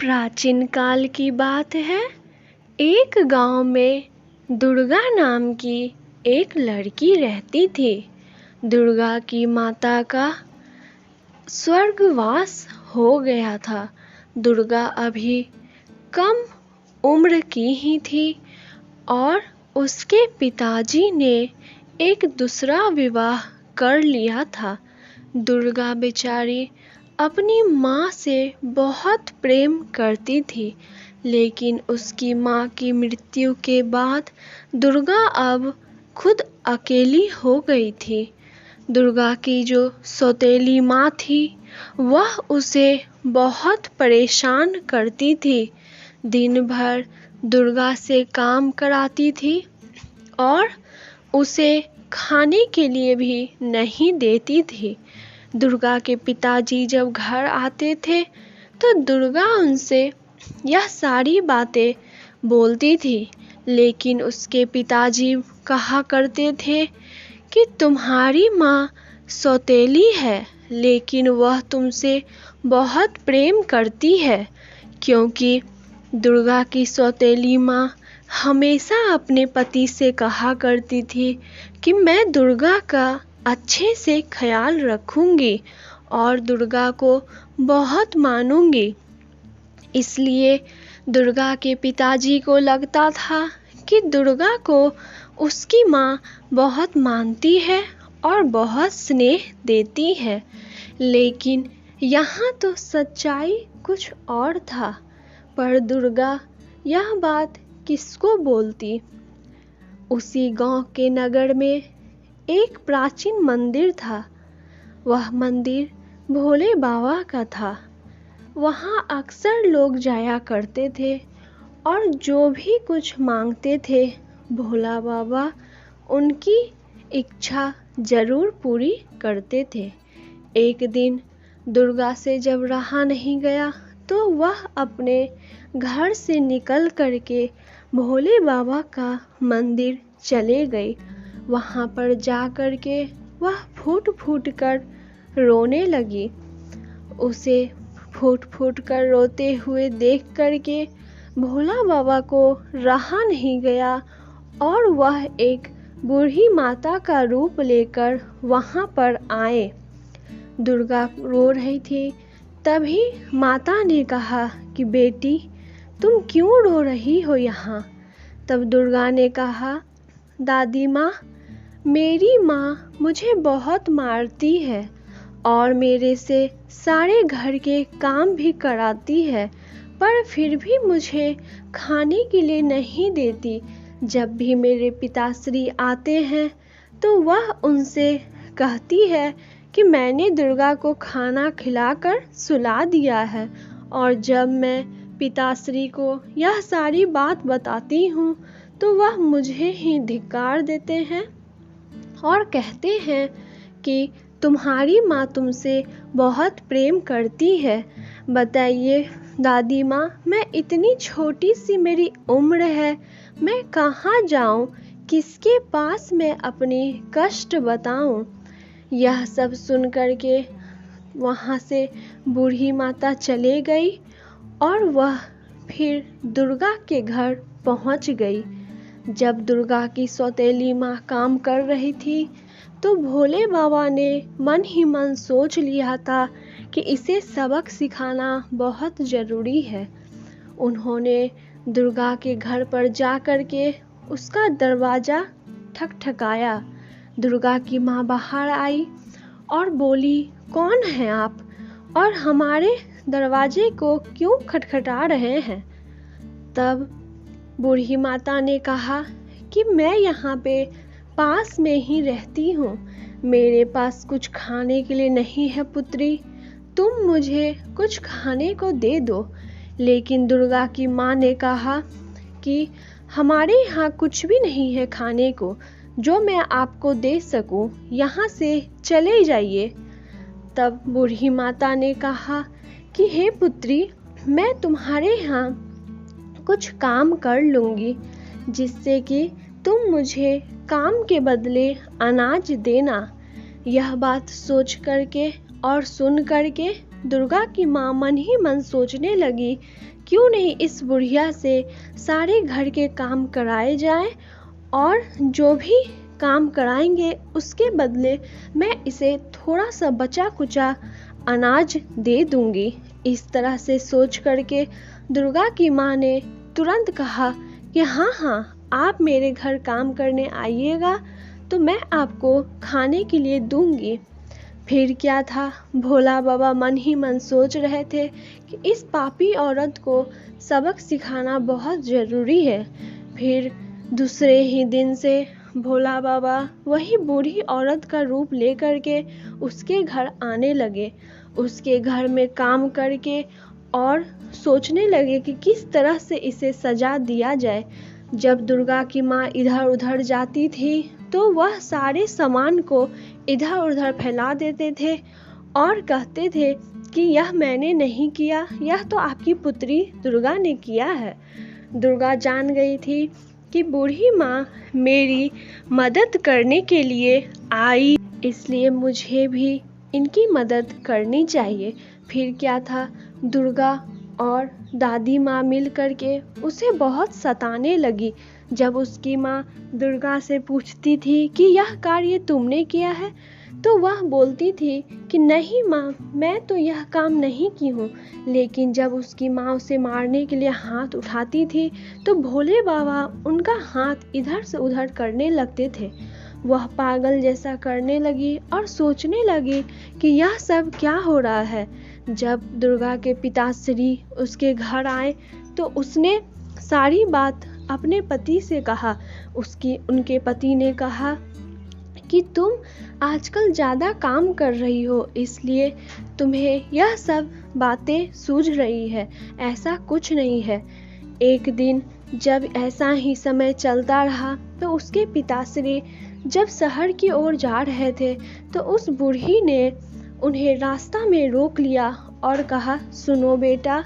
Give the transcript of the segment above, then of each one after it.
प्राचीन काल की बात है। एक गांव में दुर्गा नाम की एक लड़की रहती थी। दुर्गा की माता का स्वर्गवास हो गया था। दुर्गा अभी कम उम्र की ही थी और उसके पिताजी ने एक दूसरा विवाह कर लिया था। दुर्गा बेचारी अपनी माँ से बहुत प्रेम करती थी, लेकिन उसकी माँ की मृत्यु के बाद दुर्गा अब खुद अकेली हो गई थी। दुर्गा की जो सौतेली माँ थी वह उसे बहुत परेशान करती थी। दिन भर दुर्गा से काम कराती थी और उसे खाने के लिए भी नहीं देती थी। दुर्गा के पिताजी जब घर आते थे तो दुर्गा उनसे यह सारी बातें बोलती थी, लेकिन उसके पिताजी कहा करते थे कि तुम्हारी माँ सौतेली है, लेकिन वह तुमसे बहुत प्रेम करती है, क्योंकि दुर्गा की सौतेली माँ हमेशा अपने पति से कहा करती थी कि मैं दुर्गा का अच्छे से ख्याल रखूंगी और दुर्गा को बहुत मानूंगी। इसलिए दुर्गा के पिताजी को लगता था कि दुर्गा को उसकी माँ बहुत मानती है और बहुत स्नेह देती है, लेकिन यहाँ तो सच्चाई कुछ और था। पर दुर्गा यह बात किसको बोलती? उसी गांव के नगर में एक प्राचीन मंदिर था। वह मंदिर भोले बाबा का था। वहाँ अक्सर लोग जाया करते थे और जो भी कुछ मांगते थे भोला बाबा उनकी इच्छा जरूर पूरी करते थे। एक दिन दुर्गा से जब रहा नहीं गया तो वह अपने घर से निकल करके भोले बाबा का मंदिर चले गई। वहाँ पर जा कर के वह फूट फूट कर रोने लगी। उसे फूट फूट कर रोते हुए देख कर के भोला बाबा को रहा नहीं गया और वह एक बूढ़ी माता का रूप लेकर वहाँ पर आए। दुर्गा रो रही थी। तभी माता ने कहा कि बेटी तुम क्यों रो रही हो यहाँ? तब दुर्गा ने कहा, दादी माँ, मेरी माँ मुझे बहुत मारती है और मेरे से सारे घर के काम भी कराती है, पर फिर भी मुझे खाने के लिए नहीं देती। जब भी मेरे पिताश्री आते हैं तो वह उनसे कहती है कि मैंने दुर्गा को खाना खिलाकर सुला दिया है, और जब मैं पिताश्री को यह सारी बात बताती हूँ तो वह मुझे ही धिक्कार देते हैं और कहते हैं कि तुम्हारी माँ तुमसे बहुत प्रेम करती है। बताइए दादी माँ, मैं इतनी छोटी सी मेरी उम्र है, मैं कहाँ जाऊँ, किसके पास मैं अपनी कष्ट बताऊँ? यह सब सुन कर के वहाँ से बूढ़ी माता चले गई और वह फिर दुर्गा के घर पहुँच गई। जब दुर्गा की सौतेली माँ काम कर रही थी तो भोले बाबा ने मन ही मन सोच लिया था कि इसे सबक सिखाना बहुत ज़रूरी है। उन्होंने दुर्गा के घर पर जा कर के उसका दरवाज़ा ठकठकाया। दुर्गा की माँ बाहर आई और बोली, कौन है आप और हमारे दरवाजे को क्यों खटखटा रहे हैं? तब बूढ़ी माता ने कहा कि मैं यहाँ पे पास में ही रहती हूँ, मेरे पास कुछ खाने के लिए नहीं है पुत्री, तुम मुझे कुछ खाने को दे दो। लेकिन दुर्गा की माँ ने कहा कि हमारे यहाँ कुछ भी नहीं है खाने को जो मैं आपको दे सकूं, यहाँ से चले जाइए। तब बूढ़ी माता ने कहा कि हे पुत्री, मैं तुम्हारे यहाँ कुछ काम कर लूँगी जिससे कि तुम मुझे काम के बदले अनाज देना। यह बात सोच करके और सुन करके दुर्गा की माँ मन ही मन सोचने लगी, क्यों नहीं इस बुढ़िया से सारे घर के काम कराए जाएं और जो भी काम कराएंगे उसके बदले मैं इसे थोड़ा सा बचा कुचा अनाज दे दूंगी। इस तरह से सोच करके दुर्गा की माँ ने तुरंत कहा कि हाँ हाँ, आप मेरे घर काम करने आइएगा तो मैं आपको खाने के लिए दूंगी। फिर क्या था, भोला बाबा मन ही मन सोच रहे थे कि इस पापी औरत को सबक सिखाना बहुत ज़रूरी है। फिर दूसरे ही दिन से भोला बाबा वही बूढ़ी औरत का रूप लेकर के उसके घर आने लगे, उसके घर में काम करके और सोचने लगे कि किस तरह से इसे सजा दिया जाए। जब दुर्गा की माँ इधर उधर जाती थी तो वह सारे सामान को इधर उधर फैला देते थे और कहते थे कि यह मैंने नहीं किया, यह तो आपकी पुत्री दुर्गा ने किया है। दुर्गा जान गई थी कि बूढ़ी माँ मेरी मदद करने के लिए आई, इसलिए मुझे भी इनकी मदद करनी चाहिए। फिर क्या था, दुर्गा और दादी माँ मिल करके उसे बहुत सताने लगी। जब उसकी माँ दुर्गा से पूछती थी कि यह कार्य तुमने किया है तो वह बोलती थी कि नहीं माँ, मैं तो यह काम नहीं की हूँ। लेकिन जब उसकी माँ उसे मारने के लिए हाथ उठाती थी तो भोले बाबा उनका हाथ इधर से उधर करने लगते थे। वह पागल जैसा करने लगी और सोचने लगी कि यह सब क्या हो रहा है। जब दुर्गा के पिताश्री उसके घर आए तो उसने सारी बात अपने पति से कहा। उनके पति ने कहा कि तुम आजकल ज़्यादा काम कर रही हो, इसलिए तुम्हें यह सब बातें सूझ रही है, ऐसा कुछ नहीं है। एक दिन जब ऐसा ही समय चलता रहा तो उसके पिताश्री जब शहर की ओर जा रहे थे तो उस बूढ़ी ने उन्हें रास्ता में रोक लिया और कहा, सुनो बेटा,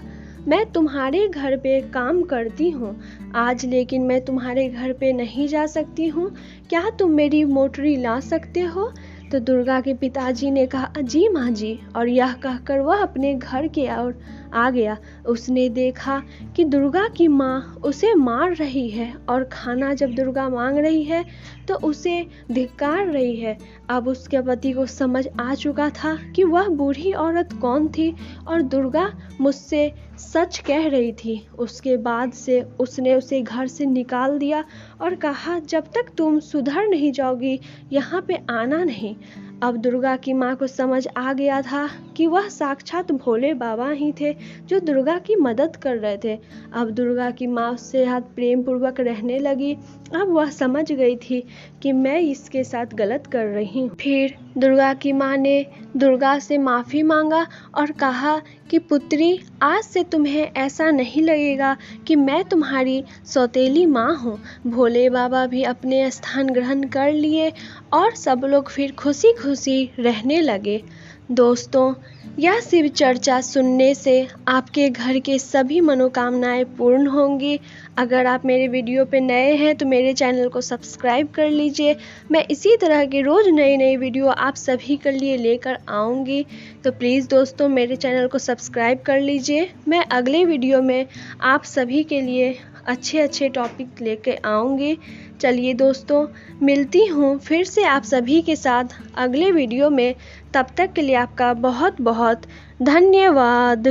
मैं तुम्हारे घर पे काम करती हूँ आज, लेकिन मैं तुम्हारे घर पे नहीं जा सकती हूँ, क्या तुम मेरी मोटरी ला सकते हो? तो दुर्गा के पिताजी ने कहा, जी माँ जी, और यह कहकर वह अपने घर की ओर आ गया। उसने देखा कि दुर्गा की माँ उसे मार रही है और खाना जब दुर्गा मांग रही है तो उसे धिक्कार रही है। अब उसके पति को समझ आ चुका था कि वह बूढ़ी औरत कौन थी और दुर्गा मुझसे सच कह रही थी। उसके बाद से उसने उसे घर से निकाल दिया और कहा, जब तक तुम सुधर नहीं जाओगी यहाँ पे आना नहीं। अब दुर्गा की माँ को समझ आ गया था कि वह साक्षात भोले बाबा ही थे जो दुर्गा की मदद कर रहे थे। अब दुर्गा की माँ उससे हाथ प्रेम पूर्वक रहने लगी। अब वह समझ गई थी कि मैं इसके साथ गलत कर रही हूँ। फिर दुर्गा की माँ ने दुर्गा से माफ़ी मांगा और कहा कि पुत्री, आज से तुम्हें ऐसा नहीं लगेगा कि मैं तुम्हारी सौतेली माँ हूँ। भोले बाबा भी अपने स्थान ग्रहण कर लिए और सब लोग फिर खुशी खुशी रहने लगे। दोस्तों, यह शिव चर्चा सुनने से आपके घर के सभी मनोकामनाएं पूर्ण होंगी। अगर आप मेरे वीडियो पे नए हैं तो मेरे चैनल को सब्सक्राइब कर लीजिए। मैं इसी तरह के रोज़ नई वीडियो आप सभी के लिए लेकर आऊँगी, तो प्लीज़ दोस्तों मेरे चैनल को सब्सक्राइब कर लीजिए। मैं अगले वीडियो में आप सभी के लिए अच्छे टॉपिक लेके आऊँगी। चलिए दोस्तों, मिलती हूँ फिर से आप सभी के साथ अगले वीडियो में। तब तक के लिए आपका बहुत बहुत धन्यवाद।